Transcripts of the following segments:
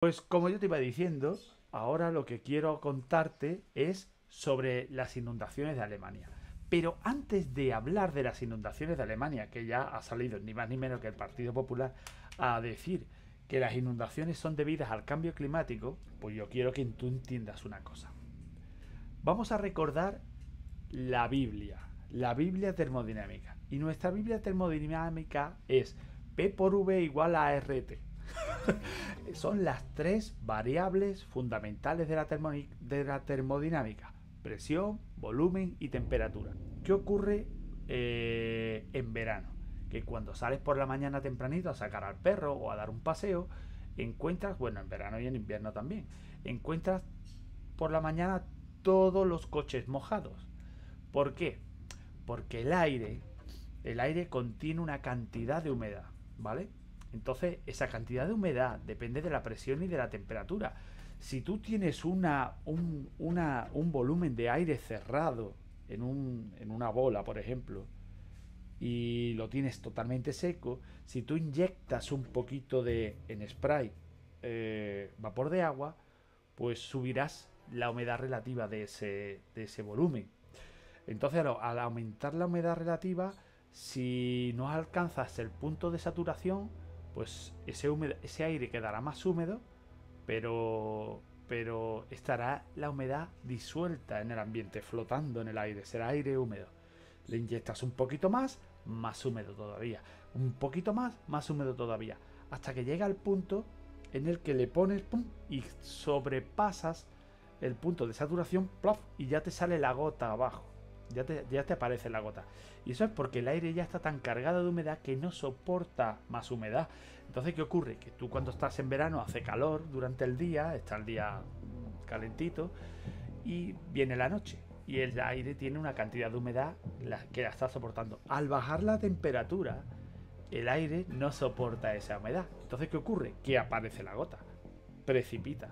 Pues como yo te iba diciendo, ahora lo que quiero contarte es sobre las inundaciones de Alemania. Pero antes de hablar de las inundaciones de Alemania, que ya ha salido ni más ni menos que el Partido Popular a decir que las inundaciones son debidas al cambio climático, pues yo quiero que tú entiendas una cosa. Vamos a recordar la Biblia termodinámica. Y nuestra Biblia termodinámica es P por V igual a RT. Son las tres variables fundamentales de la termodinámica: presión, volumen y temperatura. ¿Qué ocurre en verano? Que cuando sales por la mañana tempranito a sacar al perro o a dar un paseo, encuentras, bueno, en verano y en invierno también, encuentras por la mañana todos los coches mojados. ¿Por qué? Porque el aire contiene una cantidad de humedad, ¿vale? Entonces, esa cantidad de humedad depende de la presión y de la temperatura. Si tú tienes un volumen de aire cerrado en una bola, por ejemplo, y lo tienes totalmente seco, si tú inyectas un poquito en spray vapor de agua, pues subirás la humedad relativa de ese volumen. Entonces, al aumentar la humedad relativa, si no alcanzas el punto de saturación, pues ese aire quedará más húmedo, pero estará la humedad disuelta en el ambiente, flotando en el aire, será aire húmedo. Le inyectas un poquito más húmedo todavía, un poquito más húmedo todavía, hasta que llega al punto en el que le pones pum, y sobrepasas el punto de saturación, plof, y ya te sale la gota abajo. Ya te aparece la gota. Y eso es porque el aire ya está tan cargado de humedad que no soporta más humedad. Entonces, ¿qué ocurre? Que tú cuando estás en verano hace calor durante el día, está el día calentito, y viene la noche. Y el aire tiene una cantidad de humedad que la está soportando. Al bajar la temperatura, el aire no soporta esa humedad. Entonces, ¿qué ocurre? Que aparece la gota. Precipita.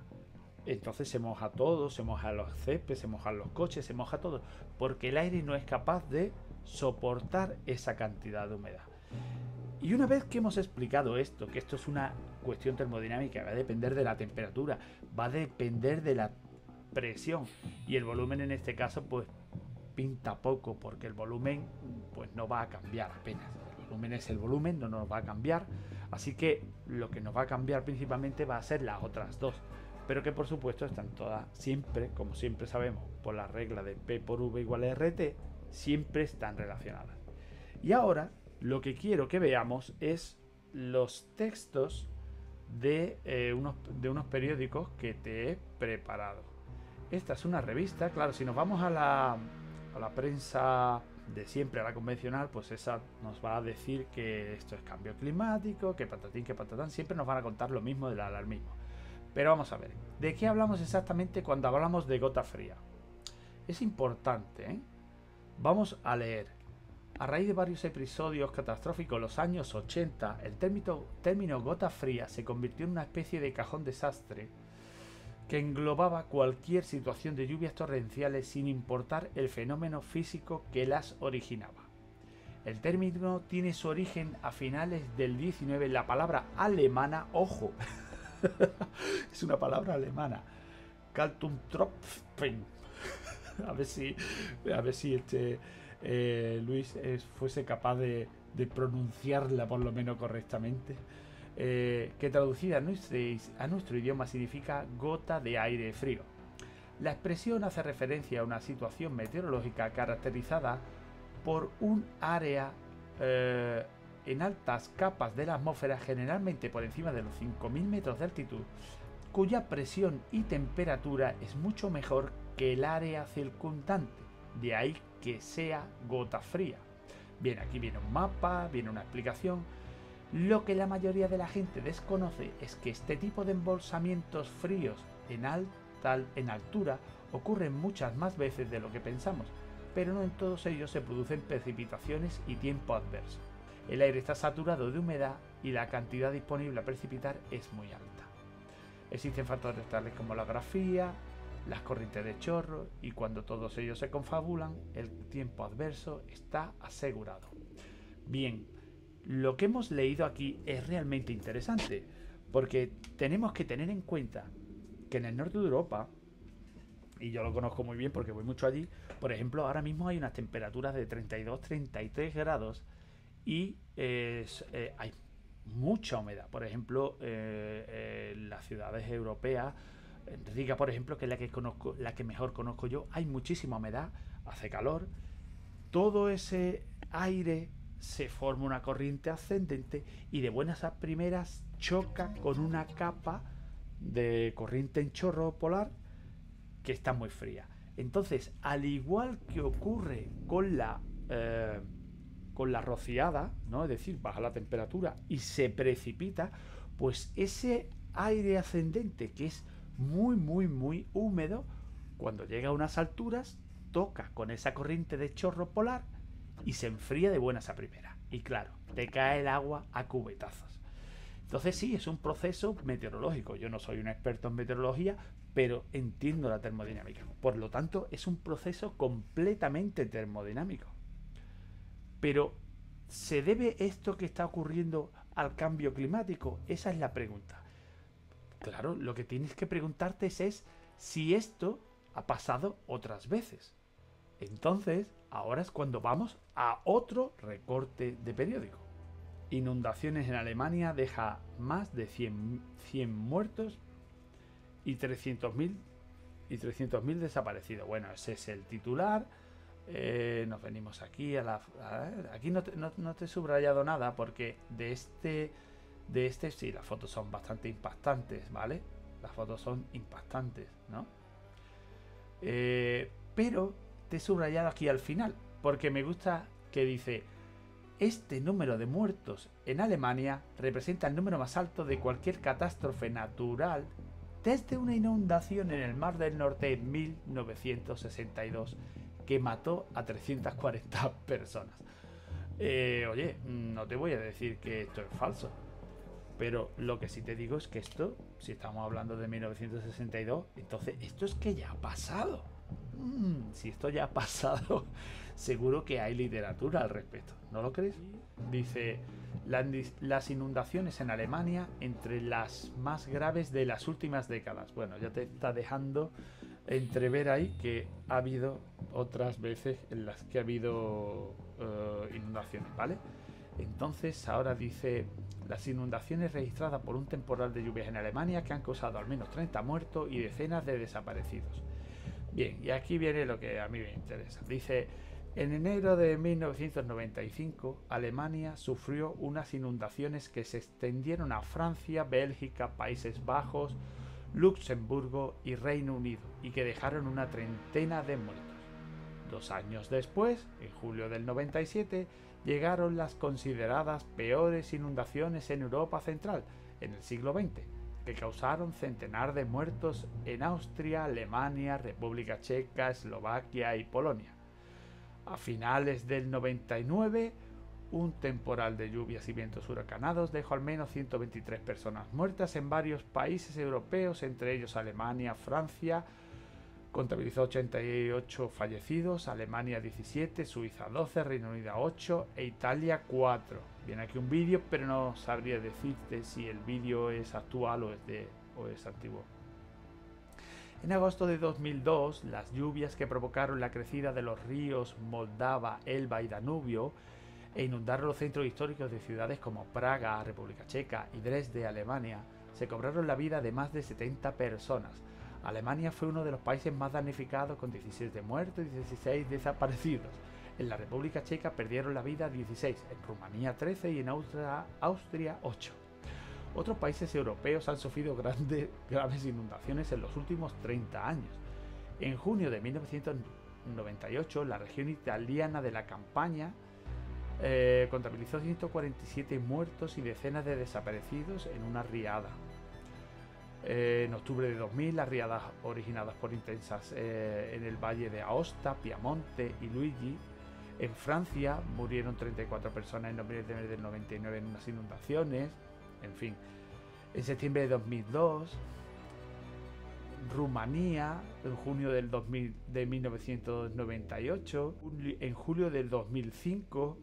Entonces se moja todo, se mojan los céspedes, se mojan los coches, se moja todo, porque el aire no es capaz de soportar esa cantidad de humedad. Y una vez que hemos explicado esto, que esto es una cuestión termodinámica, va a depender de la temperatura, va a depender de la presión, y el volumen en este caso pues pinta poco, porque el volumen pues no va a cambiar apenas. El volumen es el volumen, no nos va a cambiar, así que lo que nos va a cambiar principalmente va a ser las otras dos, pero que por supuesto están todas siempre, como siempre sabemos, por la regla de P por V igual a RT, siempre están relacionadas. Y ahora lo que quiero que veamos es los textos de unos periódicos que te he preparado. Esta es una revista, claro, si nos vamos a la prensa de siempre, a la convencional, pues esa nos va a decir que esto es cambio climático, que patatín, que patatán, siempre nos van a contar lo mismo del alarmismo. Pero vamos a ver, ¿de qué hablamos exactamente cuando hablamos de gota fría? Es importante, ¿eh? Vamos a leer. A raíz de varios episodios catastróficos en los años 80, el término gota fría se convirtió en una especie de cajón desastre que englobaba cualquier situación de lluvias torrenciales sin importar el fenómeno físico que las originaba. El término tiene su origen a finales del 19 en la palabra alemana, ojo, es una palabra alemana, Kaltentropfen. A ver si Luis fuese capaz de pronunciarla por lo menos correctamente. Que traducida a nuestro idioma significa gota de aire frío. La expresión hace referencia a una situación meteorológica caracterizada por un área en altas capas de la atmósfera, generalmente por encima de los 5.000 metros de altitud, cuya presión y temperatura es mucho mejor que el área circundante, de ahí que sea gota fría. Bien, aquí viene un mapa, viene una explicación. Lo que la mayoría de la gente desconoce es que este tipo de embolsamientos fríos en altura ocurren muchas más veces de lo que pensamos, pero no en todos ellos se producen precipitaciones y tiempo adverso. El aire está saturado de humedad y la cantidad disponible a precipitar es muy alta. Existen factores tales como la grafía, las corrientes de chorro, y cuando todos ellos se confabulan, el tiempo adverso está asegurado. Bien, lo que hemos leído aquí es realmente interesante, Porque tenemos que tener en cuenta que en el norte de Europa, y yo lo conozco muy bien porque voy mucho allí, por ejemplo, ahora mismo hay unas temperaturas de 32-33 grados y hay mucha humedad. Por ejemplo, en las ciudades europeas, en Riga, por ejemplo, que es la que conozco, la que mejor conozco yo, hay muchísima humedad, hace calor, todo ese aire se forma una corriente ascendente y de buenas a primeras choca con una capa de corriente en chorro polar que está muy fría. Entonces, al igual que ocurre con la rociada, ¿no? Es decir, baja la temperatura y se precipita, pues ese aire ascendente que es muy, muy, muy húmedo, cuando llega a unas alturas, toca con esa corriente de chorro polar y se enfría de buenas a primeras. Y claro, te cae el agua a cubetazos. Entonces sí, es un proceso meteorológico. Yo no soy un experto en meteorología, pero entiendo la termodinámica. Por lo tanto, es un proceso completamente termodinámico. Pero, ¿se debe esto que está ocurriendo al cambio climático? Esa es la pregunta. Claro, lo que tienes que preguntarte es si esto ha pasado otras veces. Entonces, ahora es cuando vamos a otro recorte de periódico. Inundaciones en Alemania deja más de 100 muertos y 300.000 desaparecidos. Bueno, ese es el titular. Nos venimos aquí aquí no te he subrayado nada porque de este sí, las fotos son bastante impactantes, ¿vale? Las fotos son impactantes, ¿no? Pero te he subrayado aquí al final porque me gusta que dice: este número de muertos en Alemania representa el número más alto de cualquier catástrofe natural desde una inundación en el Mar del Norte en 1962 que mató a 340 personas. Oye, no te voy a decir que esto es falso, pero lo que sí te digo es que esto, si estamos hablando de 1962, entonces esto es que ya ha pasado. Si esto ya ha pasado, seguro que hay literatura al respecto, ¿no lo crees? Dice: las inundaciones en Alemania entre las más graves de las últimas décadas. Bueno, ya te está dejando entrever ahí que ha habido otras veces en las que ha habido inundaciones, ¿vale? Entonces ahora dice: las inundaciones registradas por un temporal de lluvias en Alemania que han causado al menos 30 muertos y decenas de desaparecidos. Bien, y aquí viene lo que a mí me interesa. Dice: en enero de 1995, Alemania sufrió unas inundaciones que se extendieron a Francia, Bélgica, Países Bajos, Luxemburgo y Reino Unido y que dejaron una treintena de muertos. 2 años después, en julio del 97, llegaron las consideradas peores inundaciones en Europa Central en el siglo XX, que causaron centenar de muertos en Austria, Alemania, República Checa, Eslovaquia y Polonia. A finales del 99, un temporal de lluvias y vientos huracanados dejó al menos 123 personas muertas en varios países europeos, entre ellos Alemania, Francia, contabilizó 88 fallecidos, Alemania 17, Suiza 12, Reino Unido 8 e Italia 4. Viene aquí un vídeo, pero no sabría decirte si el vídeo es actual o es antiguo. En agosto de 2002, las lluvias que provocaron la crecida de los ríos Moldava, Elba y Danubio e inundaron los centros históricos de ciudades como Praga, República Checa y Dresde, Alemania, se cobraron la vida de más de 70 personas. Alemania fue uno de los países más damnificados, con 17 muertos y 16 desaparecidos. En la República Checa perdieron la vida 16, en Rumanía 13 y en Austria 8. Otros países europeos han sufrido graves inundaciones en los últimos 30 años. En junio de 1998, la región italiana de la Campania contabilizó 147 muertos y decenas de desaparecidos en una riada. En octubre de 2000, las riadas originadas por intensas en el valle de Aosta, Piamonte y Luigi. En Francia murieron 34 personas en noviembre del 99 en unas inundaciones. En fin, en septiembre de 2002, Rumanía, en junio del 2000, de 1998, en julio del 2005,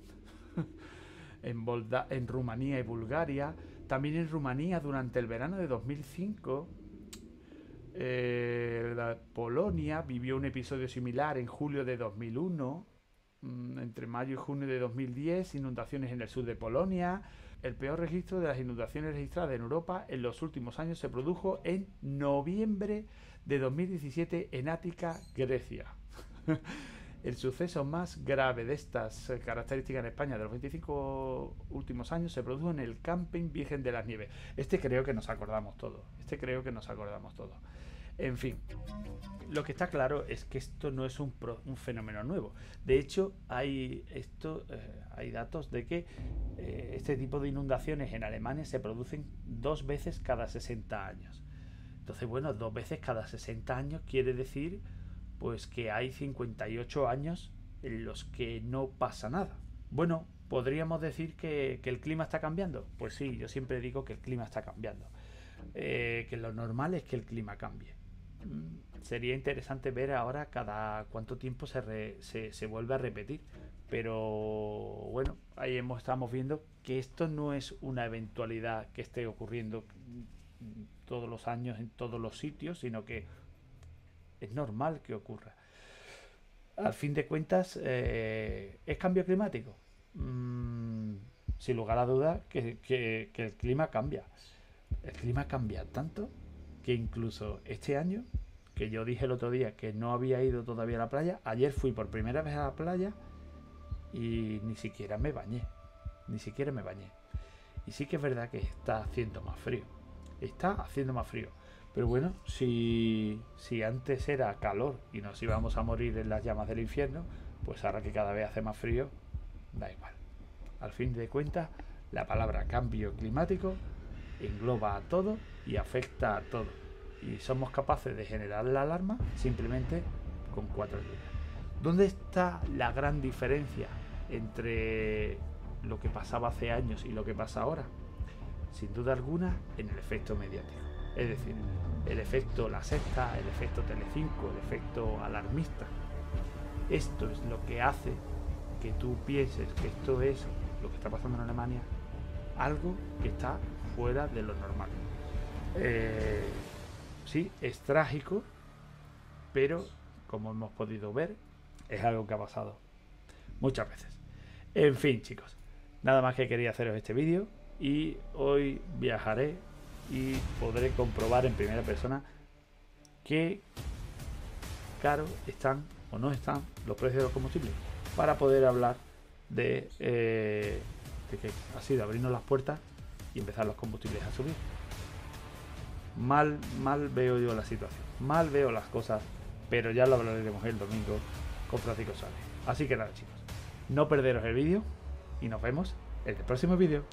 en Rumanía y Bulgaria, También en Rumanía, durante el verano de 2005, Polonia vivió un episodio similar en julio de 2001. Entre mayo y junio de 2010, inundaciones en el sur de Polonia. El peor registro de las inundaciones registradas en Europa en los últimos años se produjo en noviembre de 2017 en Ática, Grecia. El suceso más grave de estas características en España de los 25 últimos años se produjo en el Camping Virgen de las Nieves. Este creo que nos acordamos todos. En fin, lo que está claro es que esto no es un fenómeno nuevo. De hecho, hay datos de que este tipo de inundaciones en Alemania se producen 2 veces cada 60 años. Entonces, bueno, 2 veces cada 60 años quiere decir pues que hay 58 años en los que no pasa nada. Bueno, ¿podríamos decir que el clima está cambiando? Pues sí, yo siempre digo que el clima está cambiando. Que lo normal es que el clima cambie. Sería interesante ver ahora cada cuánto tiempo se vuelve a repetir. Pero bueno, ahí estamos viendo que esto no es una eventualidad que esté ocurriendo todos los años en todos los sitios, sino que es normal que ocurra. Al fin de cuentas, ¿es cambio climático? Sin lugar a dudas que el clima cambia. El clima cambia tanto que incluso este año, que yo dije el otro día que no había ido todavía a la playa, ayer fui por primera vez a la playa y ni siquiera me bañé. Y sí que es verdad que está haciendo más frío. Pero bueno, si antes era calor y nos íbamos a morir en las llamas del infierno, pues ahora que cada vez hace más frío, da igual. Al fin de cuentas, la palabra cambio climático engloba a todo y afecta a todo. Y somos capaces de generar la alarma simplemente con 4 líneas. ¿Dónde está la gran diferencia entre lo que pasaba hace años y lo que pasa ahora? Sin duda alguna, en el efecto mediático. Es decir, el efecto La Sexta, el efecto Telecinco, el efecto alarmista. Esto es lo que hace que tú pienses que esto es lo que está pasando en Alemania, algo que está fuera de lo normal. Sí, es trágico, pero como hemos podido ver, es algo que ha pasado muchas veces. En fin, chicos, nada más que quería haceros este vídeo y hoy viajaré y podré comprobar en primera persona qué caros están o no están los precios de los combustibles, para poder hablar de que ha sido abrirnos las puertas y empezar los combustibles a subir. Mal veo yo la situación, mal veo las cosas, pero ya lo hablaremos el domingo con Francisco Suárez. Así que nada, chicos, no perderos el vídeo y nos vemos en el próximo vídeo.